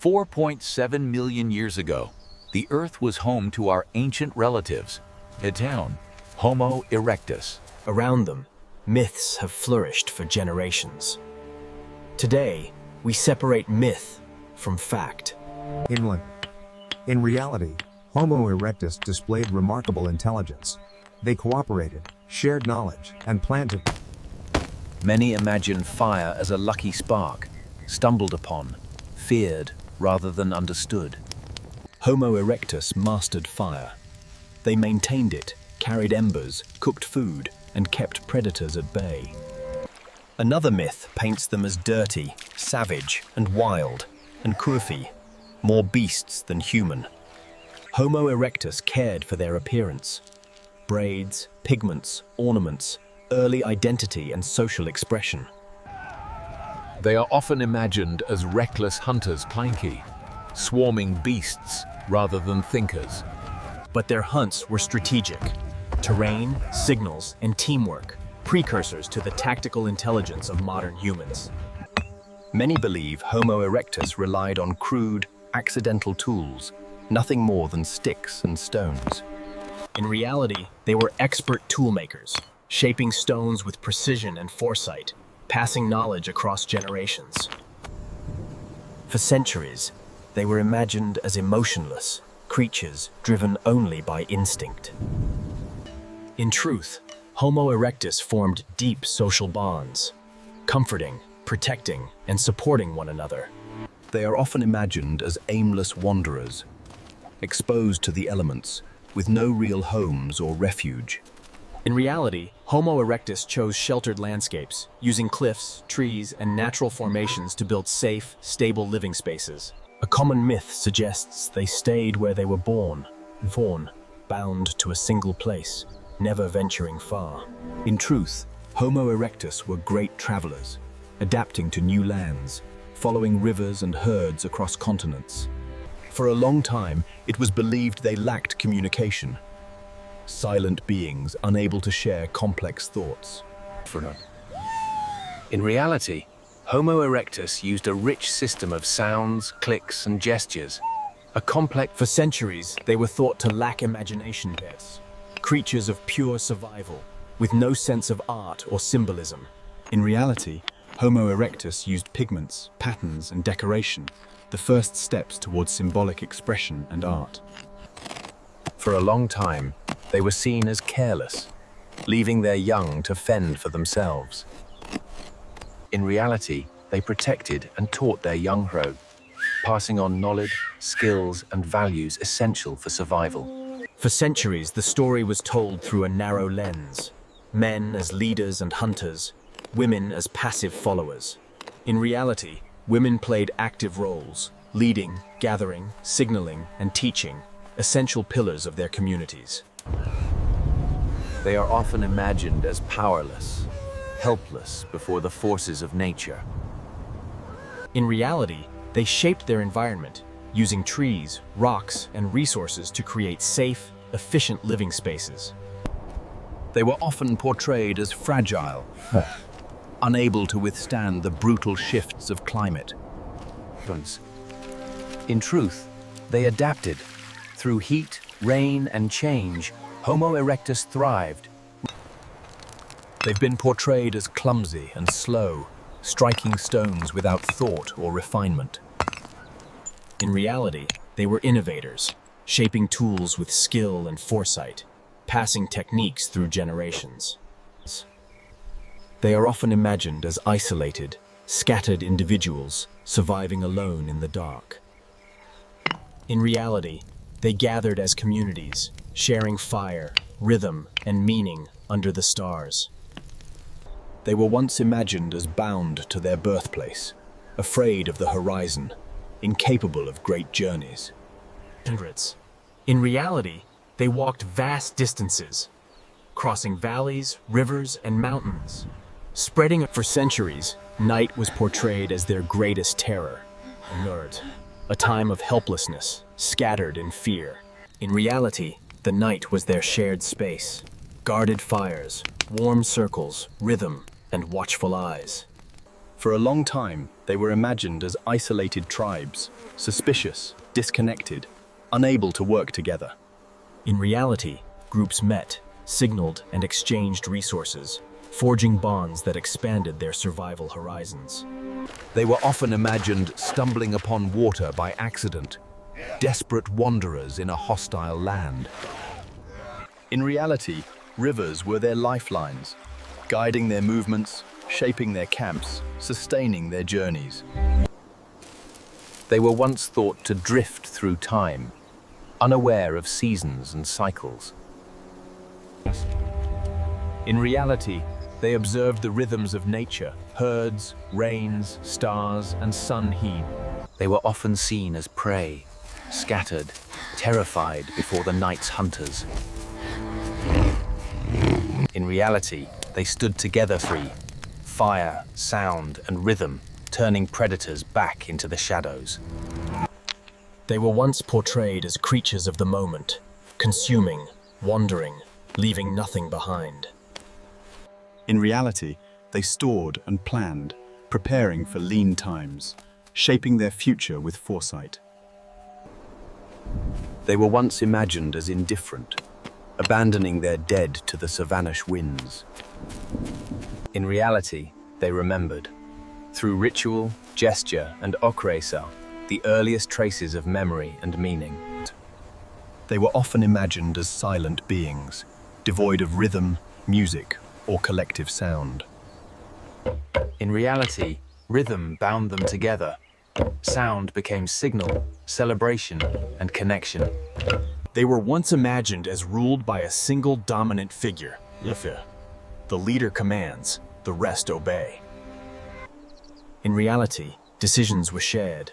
4.7 million years ago, the Earth was home to our ancient relatives, a town, Homo erectus. Around them, myths have flourished for generations. Today, we separate myth from fact. In reality, Homo erectus displayed remarkable intelligence. They cooperated, shared knowledge, and planned to. Many imagine fire as a lucky spark, stumbled upon, feared rather than understood. Homo erectus mastered fire. They maintained it, carried embers, cooked food, and kept predators at bay. Another myth paints them as dirty, savage, and wild, and Kurfi, more beasts than human. Homo erectus cared for their appearance. Braids, pigments, ornaments, early identity and social expression. They are often imagined as reckless hunters, clanky, swarming beasts rather than thinkers. But their hunts were strategic. Terrain, signals, and teamwork, precursors to the tactical intelligence of modern humans. Many believe Homo erectus relied on crude, accidental tools, nothing more than sticks and stones. In reality, they were expert toolmakers, shaping stones with precision and foresight, passing knowledge across generations. For centuries, they were imagined as emotionless creatures driven only by instinct. In truth, Homo erectus formed deep social bonds, comforting, protecting, and supporting one another. They are often imagined as aimless wanderers, exposed to the elements, with no real homes or refuge. In reality, Homo erectus chose sheltered landscapes, using cliffs, trees, and natural formations to build safe, stable living spaces. A common myth suggests they stayed where they were born, bound to a single place, never venturing far. In truth, Homo erectus were great travelers, adapting to new lands, following rivers and herds across continents. For a long time, it was believed they lacked communication, silent beings unable to share complex thoughts. In reality, Homo erectus used a rich system of sounds, clicks, and gestures. For centuries, they were thought to lack imagination depths, creatures of pure survival, with no sense of art or symbolism. In reality, Homo erectus used pigments, patterns, and decoration, the first steps towards symbolic expression and art. For a long time, they were seen as careless, leaving their young to fend for themselves. In reality, they protected and taught their young growth, passing on knowledge, skills, and values essential for survival. For centuries, the story was told through a narrow lens. Men as leaders and hunters, women as passive followers. In reality, women played active roles, leading, gathering, signaling, and teaching, essential pillars of their communities. They are often imagined as powerless, helpless before the forces of nature. In reality, they shaped their environment, using trees, rocks, and resources to create safe, efficient living spaces. They were often portrayed as fragile, unable to withstand the brutal shifts of climate. In truth, they adapted. Through heat, rain, and change, Homo erectus thrived. They've been portrayed as clumsy and slow, striking stones without thought or refinement. In reality, they were innovators, shaping tools with skill and foresight, passing techniques through generations. They are often imagined as isolated, scattered individuals surviving alone in the dark. In reality, they gathered as communities, sharing fire, rhythm, and meaning under the stars. They were once imagined as bound to their birthplace, afraid of the horizon, incapable of great journeys. In reality, they walked vast distances, crossing valleys, rivers, and mountains. Spreading for centuries, night was portrayed as their greatest terror, a time of helplessness, scattered in fear. In reality, the night was their shared space, guarded fires, warm circles, rhythm, and watchful eyes. For a long time, they were imagined as isolated tribes, suspicious, disconnected, unable to work together. In reality, groups met, signaled, and exchanged resources, forging bonds that expanded their survival horizons. They were often imagined stumbling upon water by accident, desperate wanderers in a hostile land. In reality, rivers were their lifelines, guiding their movements, shaping their camps, sustaining their journeys. They were once thought to drift through time, unaware of seasons and cycles. In reality, they observed the rhythms of nature, herds, rains, stars, and sun heat. They were often seen as prey, scattered, terrified before the night's hunters. In reality, they stood together free, fire, sound, and rhythm, turning predators back into the shadows. They were once portrayed as creatures of the moment, consuming, wandering, leaving nothing behind. In reality, they stored and planned, preparing for lean times, shaping their future with foresight. They were once imagined as indifferent, abandoning their dead to the savannish winds. In reality, they remembered. Through ritual, gesture, and okresa, the earliest traces of memory and meaning. They were often imagined as silent beings, devoid of rhythm, music, or collective sound. In reality, rhythm bound them together. Sound became signal, celebration, and connection. They were once imagined as ruled by a single dominant figure, Ife. The leader commands, the rest obey. In reality, decisions were shared.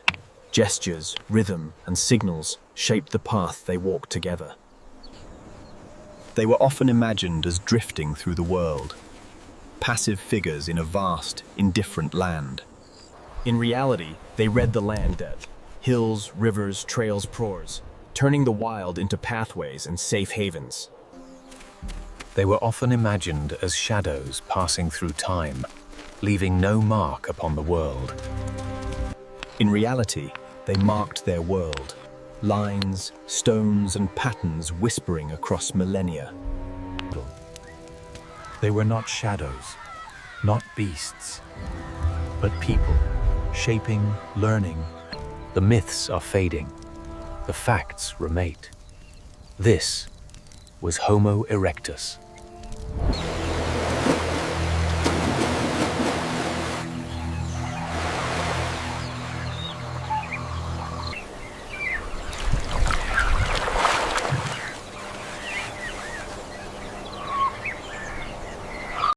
Gestures, rhythm, and signals shaped the path they walked together. They were often imagined as drifting through the world, passive figures in a vast, indifferent land. In reality, they read the land depth, hills, rivers, trails, prors, turning the wild into pathways and safe havens. They were often imagined as shadows passing through time, leaving no mark upon the world. In reality, they marked their world, lines, stones, and patterns whispering across millennia. They were not shadows, not beasts, but people, shaping, learning. The myths are fading, the facts remain. This was Homo erectus.